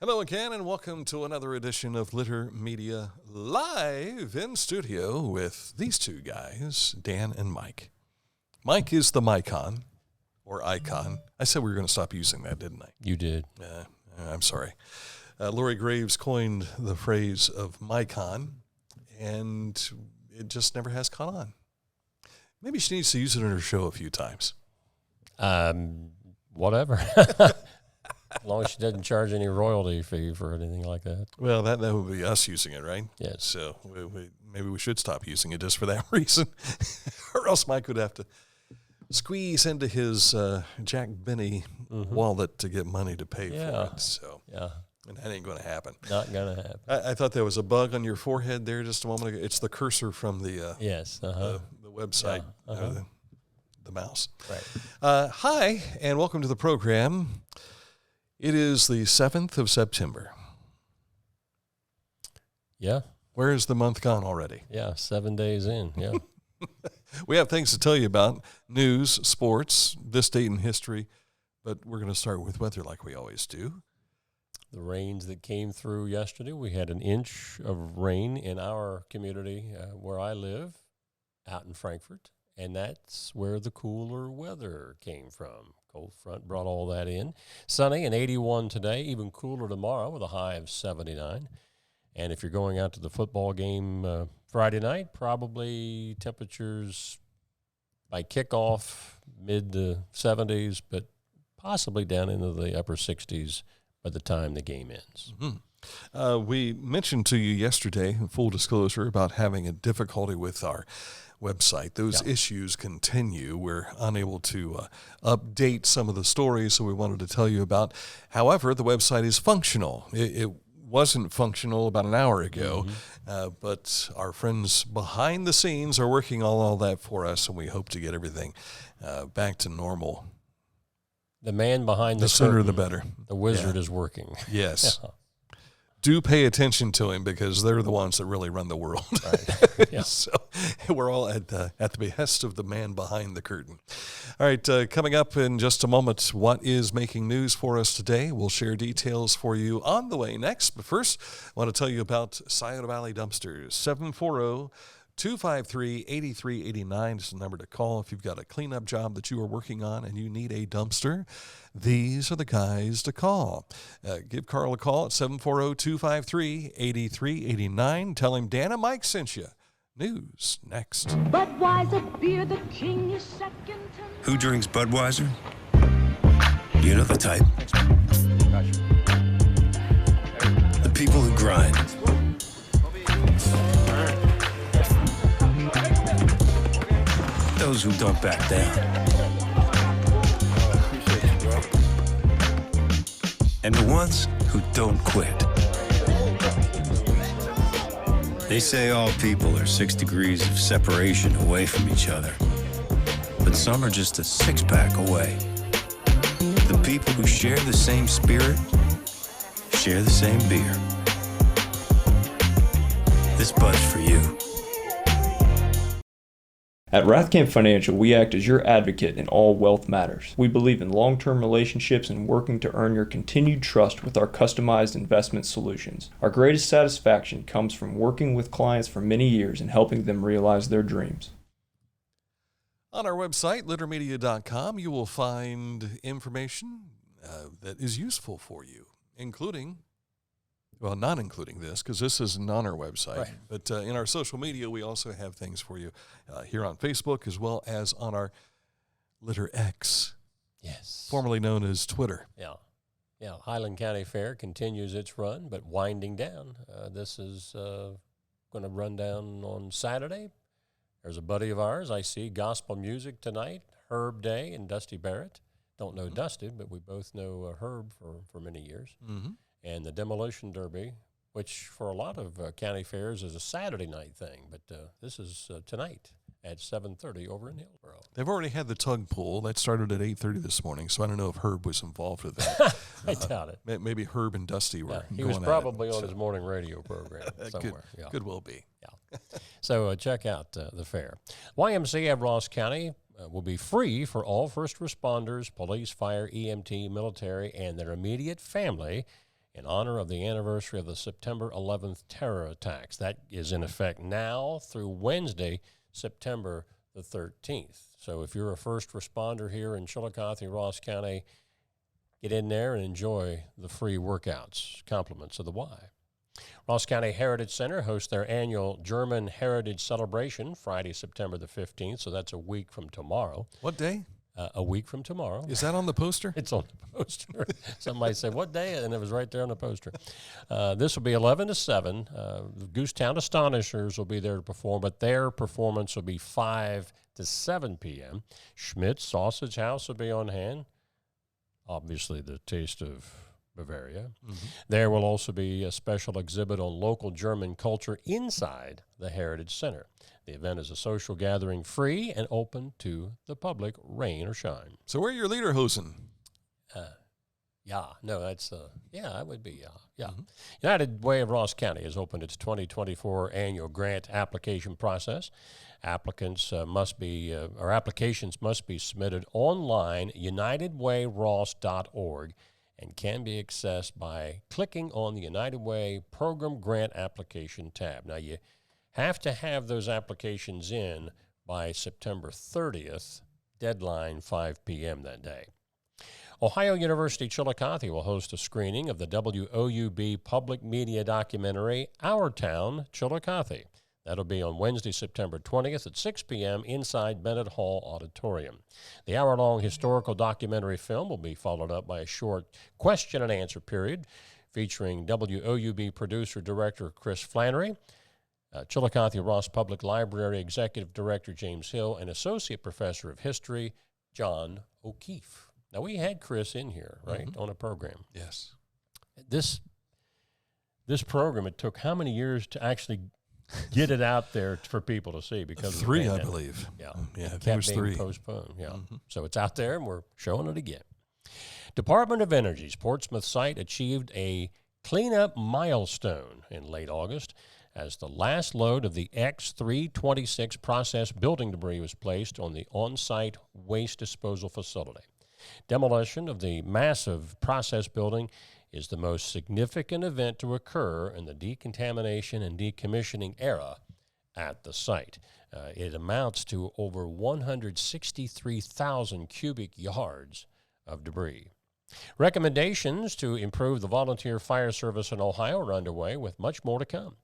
Hello again, and welcome to another edition of Litter Media live in studio with these two guys, Dan and Mike. Mike is the Micon, or icon. I said we were going to stop using that, didn't I? You did. I'm sorry. Lori Graves coined the phrase of Micon, and it just never has caught on. Maybe she needs to use it in her show a few times. Whatever. As long as she doesn't charge any royalty fee for anything like that. Well, that would be us using it, right? Yes. So maybe we should stop using it just for that reason. Or else Mike would have to squeeze into his Jack Benny wallet to get money to pay for it. So, and that ain't going to happen. Not going to happen. I thought there was a bug on your forehead there just a moment ago. It's the cursor from the the website, the mouse. Right. Hi, and welcome to the program. It is the 7th of September. Yeah. Where is the month gone already? Yeah, 7 days in, yeah. We have things to tell you about, news, sports, this date in history, but we're going to start with weather like we always do. The rains that came through yesterday, we had an inch of rain in our community where I live, out in Frankfort, and that's where the cooler weather came from. Cold front brought all that in. Sunny and 81 today, even cooler tomorrow with a high of 79. And if you're going out to the football game Friday night, probably temperatures by kickoff mid to 70s, but possibly down into the upper 60s by the time the game ends. Mm-hmm. We mentioned to you yesterday, full disclosure, about having a difficulty with our website. Those issues continue. We're unable to update some of the stories, so we wanted to tell you about. However, the website is functional. It wasn't functional about an hour ago, but our friends behind the scenes are working all that for us, and we hope to get everything back to normal. The man behind the sooner curtain, the better. The wizard is working. Yes. Do pay attention to him because they're the ones that really run the world. Right. Yeah. So we're all at the behest of the man behind the curtain. All right, coming up in just a moment, what is making news for us today? We'll share details for you on the way next. But first, I want to tell you about Scioto Valley Dumpsters, 740-253-8389 is the number to call if you've got a cleanup job that you are working on and you need a dumpster. These are the guys to call. Give Carl a call at 740-253-8389. Tell him Dan and Mike sent you. News next. Budweiser beer, the king is second. Who drinks Budweiser? You know the type. The people who grind. Those who don't back down. And the ones who don't quit. They say all people are 6 degrees of separation away from each other. But some are just a six-pack away. The people who share the same spirit, share the same beer. This Bud's for you. At Rathkamp Financial, we act as your advocate in all wealth matters. We believe in long-term relationships and working to earn your continued trust with our customized investment solutions. Our greatest satisfaction comes from working with clients for many years and helping them realize their dreams. On our website, littermedia.com, you will find information that is useful for you, including... Well, not including this, because this isn't on our website. Right. But in our social media, we also have things for you here on Facebook as well as on our Litter X, formerly known as Twitter. Yeah. Highland County Fair continues its run, but winding down. This is going to run down on Saturday. There's a buddy of ours. I see gospel music tonight, Herb Day and Dusty Barrett. Don't know Dusty, but we both know Herb for many years. Mm-hmm. And the Demolition Derby, which for a lot of county fairs is a Saturday night thing, but this is tonight at 7:30 over in Hillsborough. They've already had the tug pull. That started at 8:30 this morning, so I don't know if Herb was involved with that. I doubt it. Maybe Herb and Dusty were He was probably on his morning radio program somewhere. Could well be. Yeah. So check out the fair. YMCA of Ross County will be free for all first responders, police, fire, EMT, military, and their immediate family in honor of the anniversary of the September 11th terror attacks. That is in effect now through Wednesday, September the 13th. So if you're a first responder here in Chillicothe, Ross County, get in there and enjoy the free workouts. Compliments of the Y. Ross County Heritage Center hosts their annual German Heritage Celebration Friday, September the 15th, so that's a week from tomorrow. What day? A week from tomorrow. Is that on the poster? It's on the poster. Somebody said, what day? And it was right there on the poster. This will be 11 to 7. The Goosetown Astonishers will be there to perform, but their performance will be 5 to 7 p.m. Schmidt's Sausage House will be on hand. Obviously, the taste of Bavaria. Mm-hmm. There will also be a special exhibit on local German culture inside the Heritage Center. The event is a social gathering, free and open to the public, rain or shine. So where are your lederhosen? That would be. Mm-hmm. United Way of Ross County has opened its 2024 annual grant application process. Applications must be submitted online, unitedwayross.org, and can be accessed by clicking on the United Way Program Grant Application tab. Now, you have to have those applications in by September 30th, deadline 5 p.m. that day. Ohio University Chillicothe will host a screening of the WOUB public media documentary, Our Town, Chillicothe. That'll be on Wednesday, September 20th at 6 p.m. inside Bennett Hall Auditorium. The hour-long historical documentary film will be followed up by a short question and answer period featuring WOUB producer-director Chris Flannery, Chillicothe Ross Public Library Executive Director James Hill, and Associate Professor of History John O'Keefe. Now, we had Chris in here, right, on a program. Yes. This program, it took how many years to actually get it out there for people to see? Because 3, I believe. Yeah, I think it it was kept being 3. postponed. Yeah, So it's out there, and we're showing it again. Department of Energy's Portsmouth site achieved a cleanup milestone in late August as the last load of the X326 process building debris was placed on the on-site waste disposal facility. Demolition of the massive process building is the most significant event to occur in the decontamination and decommissioning era at the site. It amounts to over 163,000 cubic yards of debris. Recommendations to improve the volunteer fire service in Ohio are underway, with much more to come.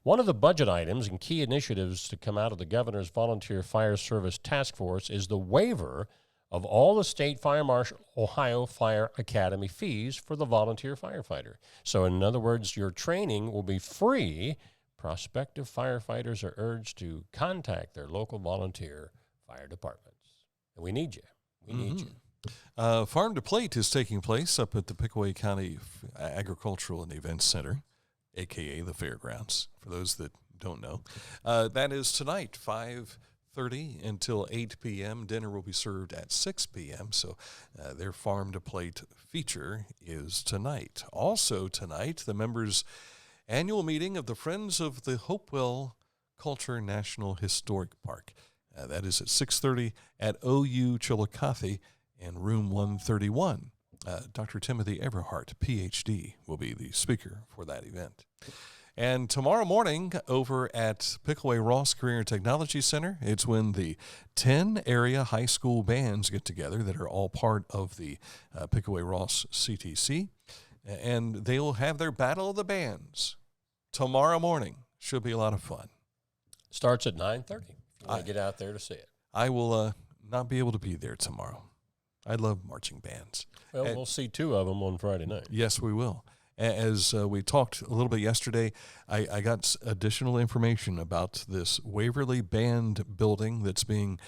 One of the budget items and key initiatives to come out of the governor's volunteer fire service task force is the waiver of all the state fire marshal Ohio Fire Academy fees for the volunteer firefighter. So in other words, your training will be free. Prospective firefighters are urged to contact their local volunteer fire departments. And we need you. We need you. Farm to Plate is taking place up at the Pickaway County Agricultural and Events Center, a.k.a. the Fairgrounds, for those that don't know. That is tonight, 5:30 until 8 p.m. Dinner will be served at 6 p.m., so their Farm to Plate feature is tonight. Also tonight, the members' annual meeting of the Friends of the Hopewell Culture National Historic Park. That is at 6:30 at OU Chillicothe in room 131. Dr. Timothy Everhart, Ph.D., will be the speaker for that event. And tomorrow morning over at Pickaway Ross Career and Technology Center, it's when the 10 area high school bands get together that are all part of the Pickaway Ross CTC. And they will have their Battle of the Bands tomorrow morning. Should be a lot of fun. Starts at 9:30. You want to get out there to see it. I will not be able to be there tomorrow. I love marching bands. Well, we'll see 2 of them on Friday night. Yes, we will. As we talked a little bit yesterday, I got additional information about this Waverly Band building that's being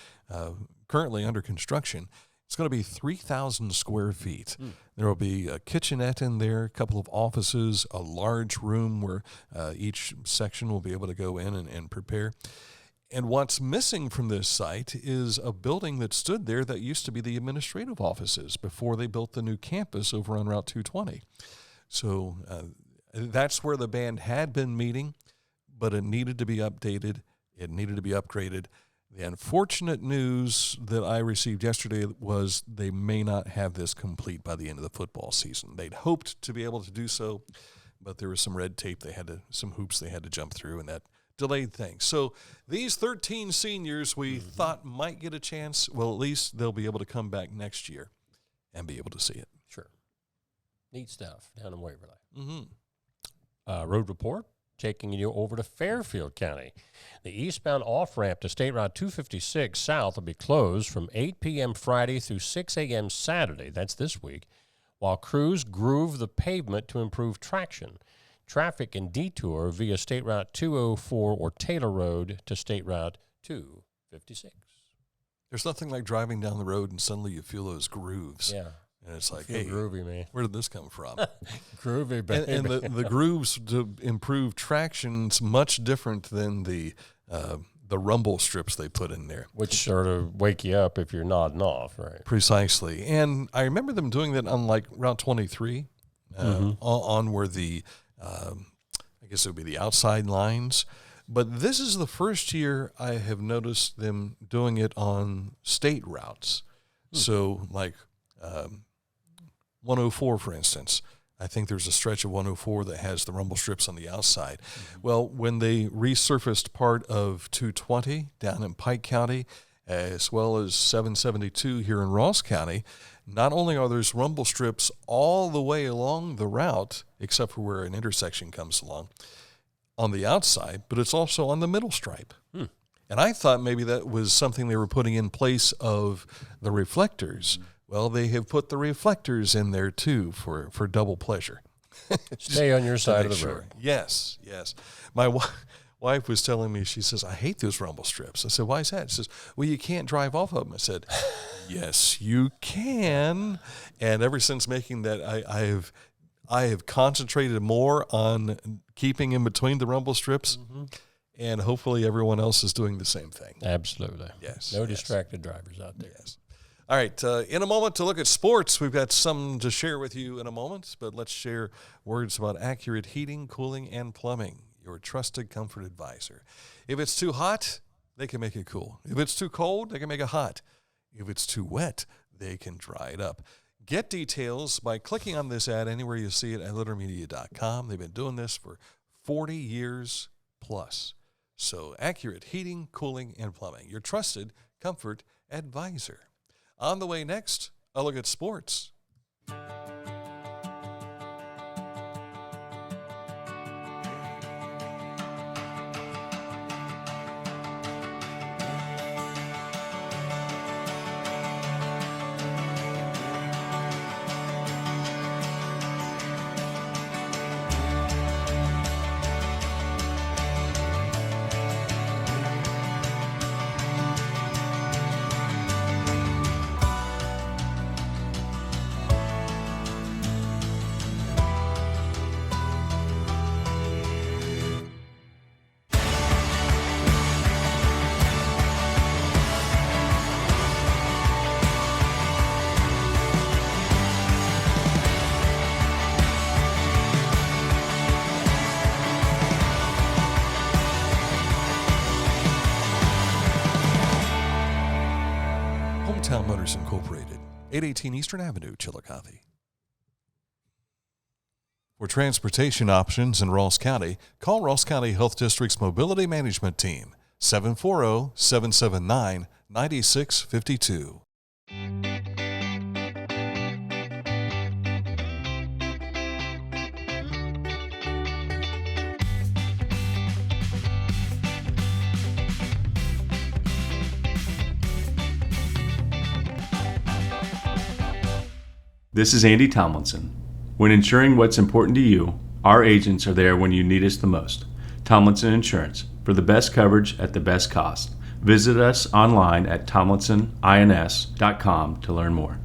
currently under construction. It's going to be 3,000 square feet. There will be a kitchenette in there, a couple of offices, a large room where each section will be able to go in and prepare. And what's missing from this site is a building that stood there that used to be the administrative offices before they built the new campus over on Route 220. So that's where the band had been meeting, but it needed to be updated. It needed to be upgraded. The unfortunate news that I received yesterday was they may not have this complete by the end of the football season. They'd hoped to be able to do so, but there was some red tape some hoops they had to jump through, and that delayed things. So these 13 seniors we thought might get a chance. Well, at least they'll be able to come back next year and be able to see it. Sure. Neat stuff down in Waverly. Mm-hmm. Road report, taking you over to Fairfield County. The eastbound off-ramp to State Route 256 south will be closed from 8 p.m. Friday through 6 a.m. Saturday, that's this week, while crews groove the pavement to improve traction. Traffic and detour via State Route 204 or Taylor Road to State Route 256. There's nothing like driving down the road and suddenly you feel those grooves. Yeah. And it's like, hey, groovy, man. Where did this come from? Groovy, baby. And the grooves to improve traction's much different than the rumble strips they put in there. Which sort of wake you up if you're nodding off, right? Precisely. And I remember them doing that on like Route 23, on where the, I guess it would be the outside lines. But this is the first year I have noticed them doing it on state routes. So like 104, for instance. I think there's a stretch of 104 that has the rumble strips on the outside. Well, when they resurfaced part of 220 down in Pike County, as well as 772 here in Ross County, not only are there rumble strips all the way along the route, except for where an intersection comes along, on the outside, but it's also on the middle stripe. And I thought maybe that was something they were putting in place of the reflectors. Well, they have put the reflectors in there, too, for double pleasure. Stay on your side of the road. Yes. My wife was telling me, she says, I hate those rumble strips. I said, why is that? She says, well, you can't drive off of them. I said, yes, you can. And ever since making that, I have concentrated more on keeping in between the rumble strips, and hopefully everyone else is doing the same thing. Absolutely. Yes. No distracted drivers out there. Yes. All right, in a moment to look at sports. We've got some to share with you in a moment, but let's share words about Accurate Heating, Cooling, and Plumbing, your trusted comfort advisor. If it's too hot, they can make it cool. If it's too cold, they can make it hot. If it's too wet, they can dry it up. Get details by clicking on this ad anywhere you see it at littermedia.com. They've been doing this for 40 years plus. So Accurate Heating, Cooling, and Plumbing, your trusted comfort advisor. On the way next, a look at sports. Hometown Motors Incorporated, 818 Eastern Avenue, Chillicothe. For transportation options in Ross County, call Ross County Health District's Mobility Management Team, 740-779-9652. This is Andy Tomlinson. When ensuring what's important to you, our agents are there when you need us the most. Tomlinson Insurance, for the best coverage at the best cost. Visit us online at tomlinsonins.com to learn more.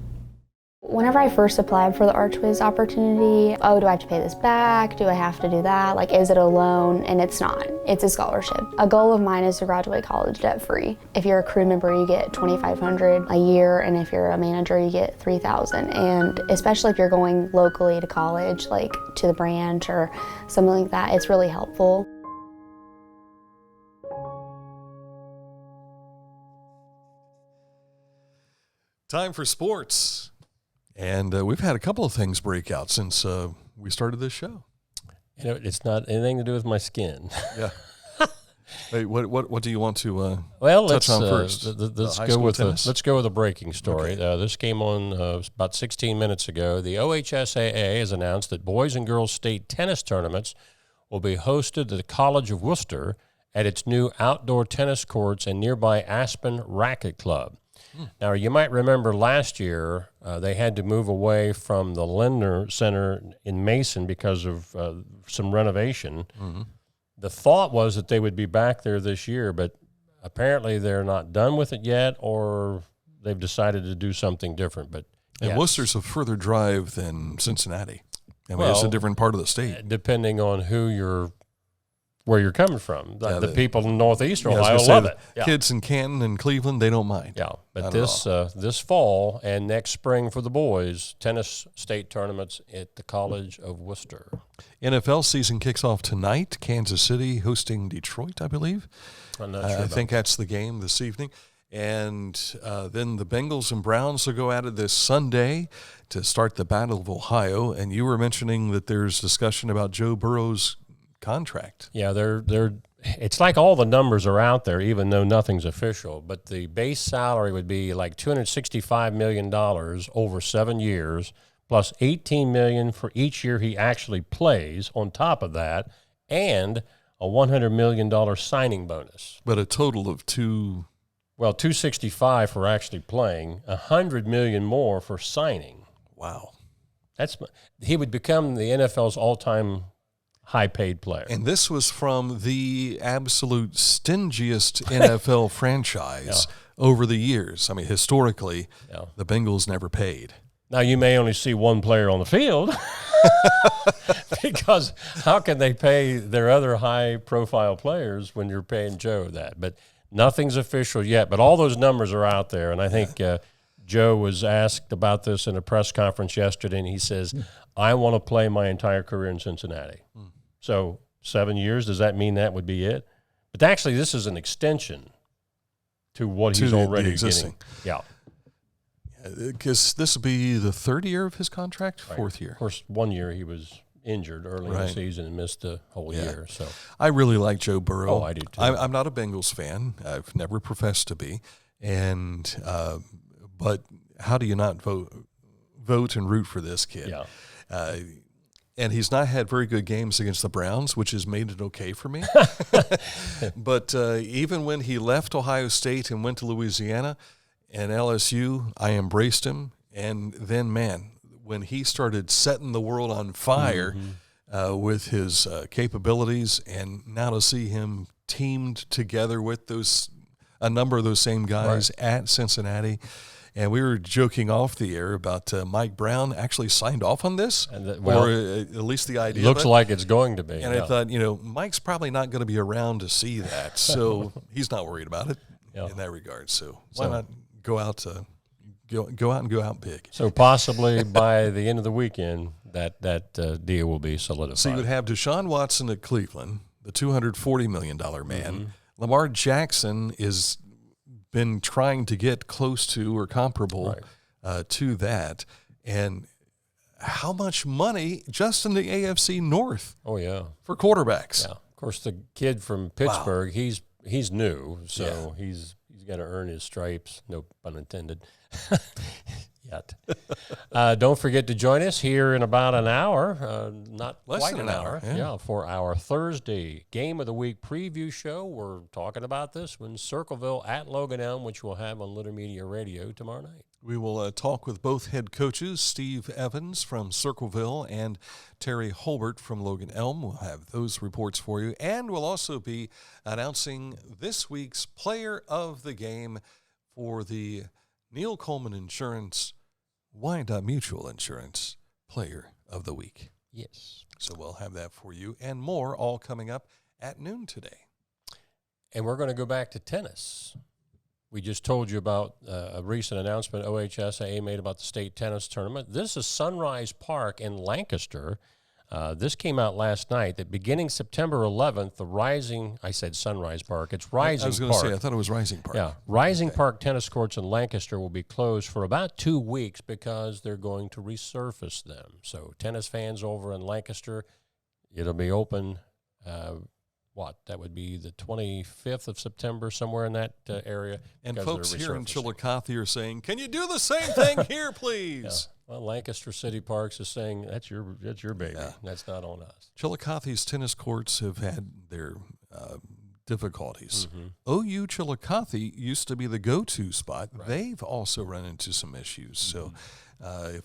Whenever I first applied for the Archways opportunity, oh, do I have to pay this back? Do I have to do that? Like, is it a loan? And it's not. It's a scholarship. A goal of mine is to graduate college debt-free. If you're a crew member, you get $2,500 a year, and if you're a manager, you get $3,000. And especially if you're going locally to college, like to the branch or something like that, it's really helpful. Time for sports. And we've had a couple of things break out since we started this show. You know, it's not anything to do with my skin. Yeah. Hey, what do you want to let's touch on first? Let's go with a breaking story. Okay. This came on about 16 minutes ago. The OHSAA has announced that boys and girls state tennis tournaments will be hosted at the College of Worcester at its new outdoor tennis courts and nearby Aspen Racket Club. Now, you might remember last year they had to move away from the Lindner Center in Mason because of some renovation. Mm-hmm. The thought was that they would be back there this year, but apparently they're not done with it yet, or they've decided to do something different. But and Worcester's a further drive than Cincinnati. I mean, it's a different part of the state. Depending on where you're coming from. The people in northeastern Ohio love it. Kids in Canton and Cleveland, they don't mind. Yeah, but this fall and next spring for the boys, tennis state tournaments at the College of Worcester. NFL season kicks off tonight. Kansas City hosting Detroit, I believe. I'm not sure. I think that's the game this evening. And then the Bengals and Browns will go at it this Sunday to start the Battle of Ohio. And you were mentioning that there's discussion about Joe Burrow's contract. Yeah, it's like all the numbers are out there, even though nothing's official. But the base salary would be like $265 million over 7 years, plus $18 million for each year he actually plays on top of that, and a $100 million signing bonus. But a total of $265 for actually playing, $100 million more for signing. Wow. He would become the NFL's all-time high-paid player. And this was from the absolute stingiest NFL franchise over the years. I mean, historically, the Bengals never paid. Now, you may only see one player on the field because how can they pay their other high-profile players when you're paying Joe that? But nothing's official yet. But all those numbers are out there, and I think Joe was asked about this in a press conference yesterday, and he says, I want to play my entire career in Cincinnati. So 7 years, does that mean that would be it? But actually, this is an extension to what he's already existing. Getting. Yeah. Because this will be the third year of his contract, fourth year. Of course, 1 year he was injured early in the season and missed the whole year. So I really like Joe Burrow. Oh, I do too. I'm not a Bengals fan. I've never professed to be. And but how do you not vote and root for this kid? Yeah. And he's not had very good games against the Browns, which has made it okay for me. But even when he left Ohio State and went to Louisiana and LSU, I embraced him. And then, man, when he started setting the world on fire with his capabilities, and now to see him teamed together with a number of those same guys at Cincinnati. And we were joking off the air about Mike Brown actually signed off on this, or at least the idea. Looks like it's going to be. And I thought, Mike's probably not going to be around to see that, so he's not worried about it in that regard. So why not go out big? So possibly by the end of the weekend, that deal will be solidified. So you would have Deshaun Watson at Cleveland, the $240 million man. Lamar Jackson is been trying to get close to or comparable to that. And how much money just in the AFC North? Oh, yeah. For quarterbacks. Yeah. Of course, the kid from Pittsburgh, he's new, so he's got to earn his stripes, no pun intended, yet. Don't forget to join us here in about an hour, not less quite than an hour, for our Thursday Game of the Week preview show. We're talking about this when Circleville at Logan Elm, which we'll have on Litter Media Radio tomorrow night. We will talk with both head coaches, Steve Evans from Circleville and Terry Holbert from Logan Elm. We'll have those reports for you. And we'll also be announcing this week's player of the game for the Neil Coleman Insurance Wyandotte Mutual Insurance Player of the Week. Yes. So we'll have that for you and more all coming up at noon today. And we're going to go back to tennis. We just told you about a recent announcement OHSAA made about the state tennis tournament. This is Sunrise Park in Lancaster. This came out last night that beginning September 11th, I said Sunrise Park, it's Rising Park. I was going to say, I thought it was Rising Park. Yeah, Rising Park tennis courts in Lancaster will be closed for about 2 weeks because they're going to resurface them. So tennis fans over in Lancaster, it'll be open, that would be the 25th of September, somewhere in that area. And folks here in Chillicothe are saying, can you do the same thing here, please? Yeah. Well, Lancaster City Parks is saying that's your baby. Yeah. That's not on us. Chillicothe's tennis courts have had their difficulties. Mm-hmm. OU Chillicothe used to be the go-to spot. Right. They've also run into some issues. So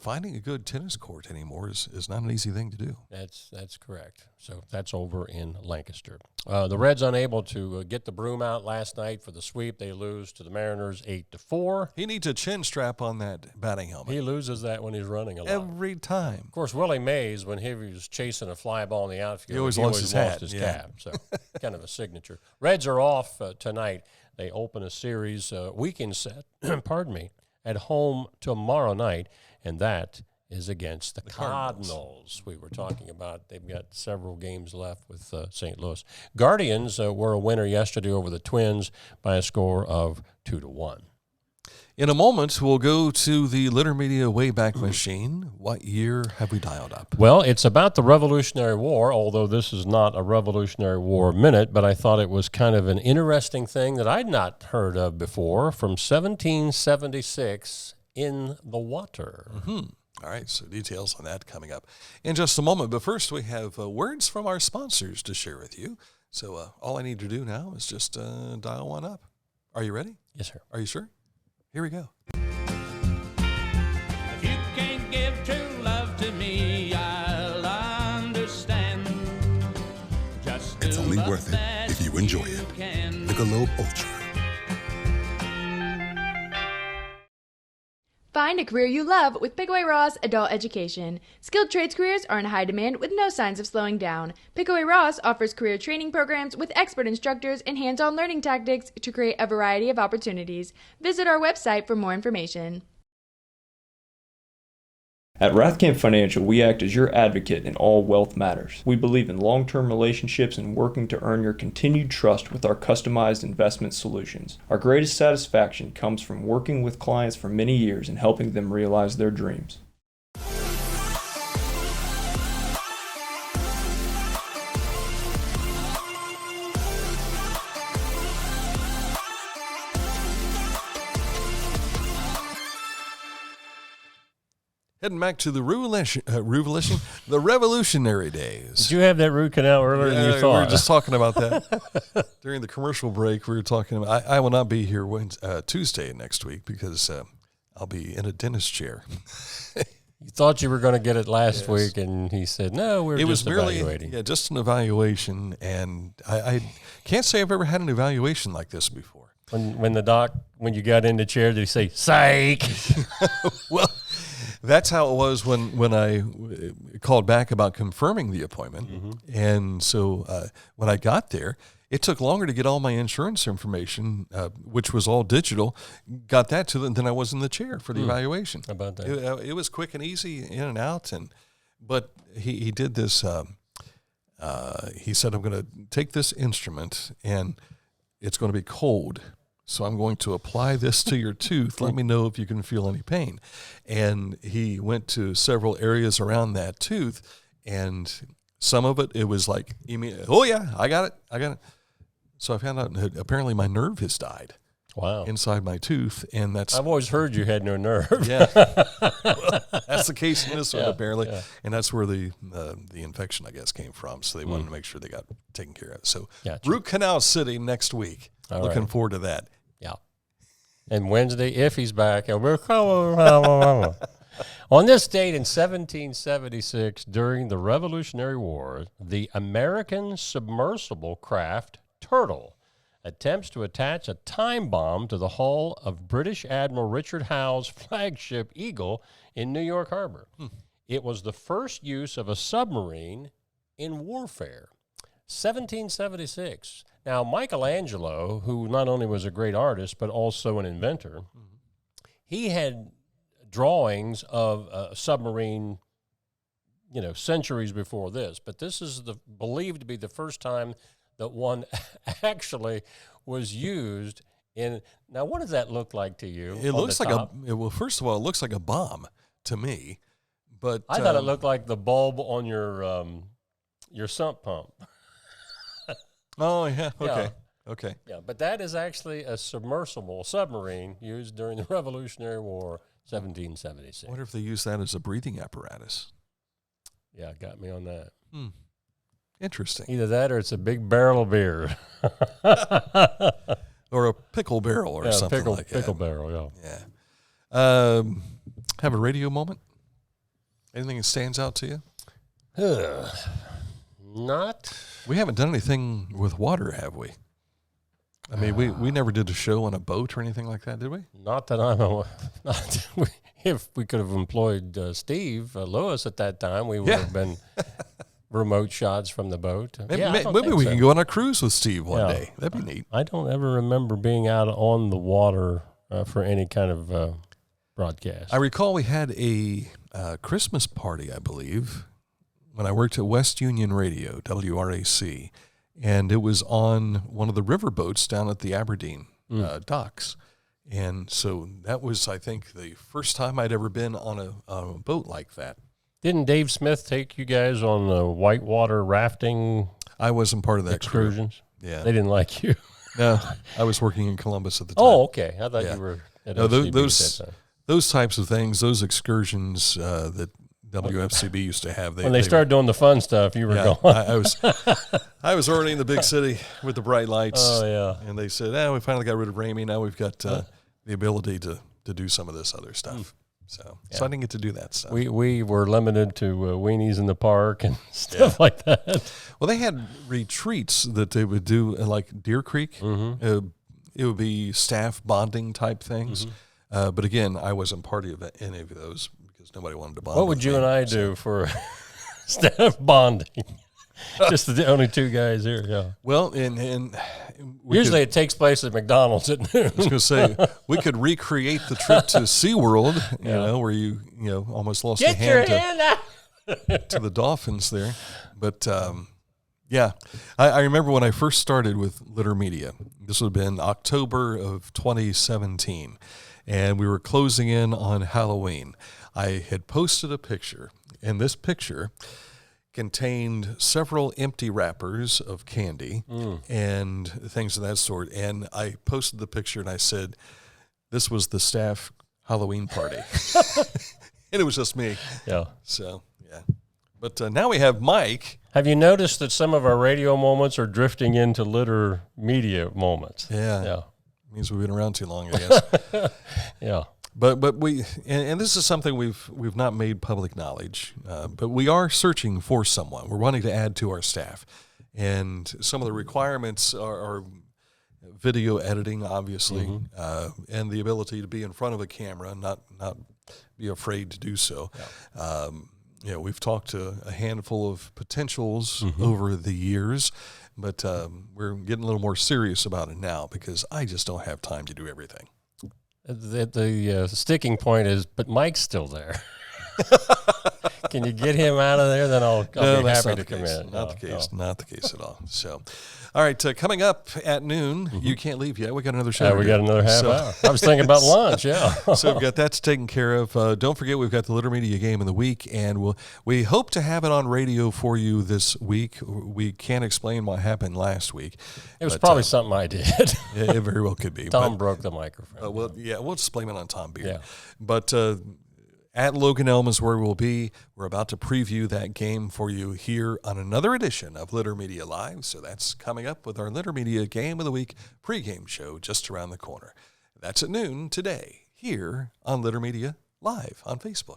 finding a good tennis court anymore is not an easy thing to do. That's correct. So that's over in Lancaster. The Reds unable to get the broom out last night for the sweep. They lose to the Mariners 8-4. He needs a chin strap on that batting helmet. He loses that when he's running a lot. Every time. Of course, Willie Mays, when he was chasing a fly ball in the outfield, He always lost his hat. cap. So kind of a signature. Reds are off tonight. They open a series weekend set, pardon me, at home tomorrow night, and that is against the Cardinals. We were talking about they've got several games left with St. Louis. Guardians were a winner yesterday over the Twins by a score of 2-1. In a moment, we'll go to the Litter Media Wayback Machine. What year have we dialed up? Well, it's about the Revolutionary War, although this is not a Revolutionary War minute, but I thought it was kind of an interesting thing that I'd not heard of before, from 1776 in the water. Mm-hmm. All right, so details on that coming up in just a moment. But first, we have words from our sponsors to share with you. So all I need to do now is just dial one up. Are you ready? Yes, sir. Are you sure? Here we go. If you can't give true love to me, I'll understand. Just it's only worth it if you enjoy it. Michelob Ultra. Find a career you love with Pickaway Ross Adult Education. Skilled trades careers are in high demand with no signs of slowing down. Pickaway Ross offers career training programs with expert instructors and hands-on learning tactics to create a variety of opportunities. Visit our website for more information. At Rathkamp Financial, we act as your advocate in all wealth matters. We believe in long-term relationships and working to earn your continued trust with our customized investment solutions. Our greatest satisfaction comes from working with clients for many years and helping them realize their dreams. Heading back to the Revolutionary days. Did you have that root canal earlier than you thought? We were just talking about that. During the commercial break, we were talking about, I will not be here Tuesday next week because I'll be in a dentist chair. You thought you were going to get it last week, and he said, no, we're just evaluating. Yeah, just an evaluation, and I can't say I've ever had an evaluation like this before. When you got in the chair, did he say, psych? Well, that's how it was when I called back about confirming the appointment. Mm-hmm. And so when I got there, it took longer to get all my insurance information, which was all digital, got that to them, than I was in the chair for the evaluation. How about that? It was quick and easy, in and out. But he did this. He said, I'm going to take this instrument, and it's going to be cold. So I'm going to apply this to your tooth. Let me know if you can feel any pain. And he went to several areas around that tooth, and some of it was like, oh, yeah, I got it. So I found out that apparently my nerve has died. Wow. Inside my tooth, and that's... I've always heard you had no nerve. Yeah. Well, that's the case in this one, apparently. Yeah. And that's where the infection, I guess, came from. So they wanted to make sure they got taken care of. So Root Canal City next week. Looking forward to that. Yeah. And Wednesday, if he's back, and we're on this date in 1776, during the Revolutionary War, the American submersible craft Turtle attempts to attach a time bomb to the hull of British Admiral Richard Howe's flagship Eagle in New York Harbor. It was the first use of a submarine in warfare. 1776. Now, Michelangelo, who not only was a great artist but also an inventor, he had drawings of a submarine centuries before this. But this is believed to be the first time that one actually was used in. Now, what does that look like to you? It looks like well, first of all, it looks like a bomb to me. But I thought it looked like the bulb on your sump pump. Oh, yeah. Okay. Yeah. Okay. Yeah, but that is actually a submarine used during the Revolutionary War, 1776. I wonder if they use that as a breathing apparatus. Yeah, got me on that. Interesting. Either that or it's a big barrel of beer. Or a pickle barrel or something like that. Pickle barrel, yeah. Yeah. Have a radio moment? Anything that stands out to you? Not. We haven't done anything with water, have we? I mean, we never did a show on a boat or anything like that, did we? Not that I'm aware. If we could have employed Steve Lewis at that time, we would have been remote shots from the boat. Maybe we can go on a cruise with Steve one day. That'd be neat. I don't ever remember being out on the water for any kind of broadcast. I recall we had a Christmas party, I believe, when I worked at West Union Radio, WRAC, and it was on one of the river boats down at the Aberdeen docks. And so that was, I think, the first time I'd ever been on a boat like that. Didn't Dave Smith take you guys on the whitewater rafting? I wasn't part of that excursions. Crew. Yeah, they didn't like you. No, I was working in Columbus at the time. Oh, okay. I thought you were at FCB those types of things, those excursions that WFCB used to have. When they started doing the fun stuff, you were going. I was already in the big city with the bright lights. Oh, yeah. And they said, we finally got rid of Ramey. Now we've got the ability to do some of this other stuff. So I didn't get to do that stuff. We were limited to weenies in the park and stuff like that. Well, they had retreats that they would do, like Deer Creek. Mm-hmm. It would be staff bonding type things. Mm-hmm. But again, I wasn't part of any of those because nobody wanted to bond. What would you and I do for staff bonding? Just the only two guys here, yeah. Well, and usually it takes place at McDonald's at noon. I was going to say, we could recreate the trip to SeaWorld, where you almost lost your hand to the dolphins there. But, I remember when I first started with Litter Media. This would have been October of 2017, and we were closing in on Halloween. I had posted a picture, and this picture contained several empty wrappers of candy and things of that sort. And I posted the picture and I said, this was the staff Halloween party. And it was just me. Yeah. So, yeah. But now we have Mike. Have you noticed that some of our radio moments are drifting into Litter Media moments? Yeah. Yeah. Means we've been around too long, I guess. Yeah. But we and this is something we've not made public knowledge, but we are searching for someone. We're wanting to add to our staff, and some of the requirements are video editing, obviously, and the ability to be in front of a camera, not be afraid to do so. Yeah. We've talked to a handful of potentials over the years, but we're getting a little more serious about it now because I just don't have time to do everything. The sticking point is, but Mike's still there. Can you get him out of there? Then I'll be happy to come in. Not the case at all. So, all right, coming up at noon, you can't leave yet. We got another show. Yeah, we got another half hour. I was thinking about lunch. Yeah. So we've got that's taken care of. Don't forget, we've got the Litter Media Game of the Week, and we hope to have it on radio for you this week. We can't explain what happened last week. It was probably something I did. It very well could be. Tom broke the microphone. We'll just blame it on Tom Beard. Yeah. But at Logan Elm is where we'll be. We're about to preview that game for you here on another edition of Litter Media Live. So that's coming up with our Litter Media Game of the Week pregame show just around the corner. That's at noon today here on Litter Media Live on Facebook.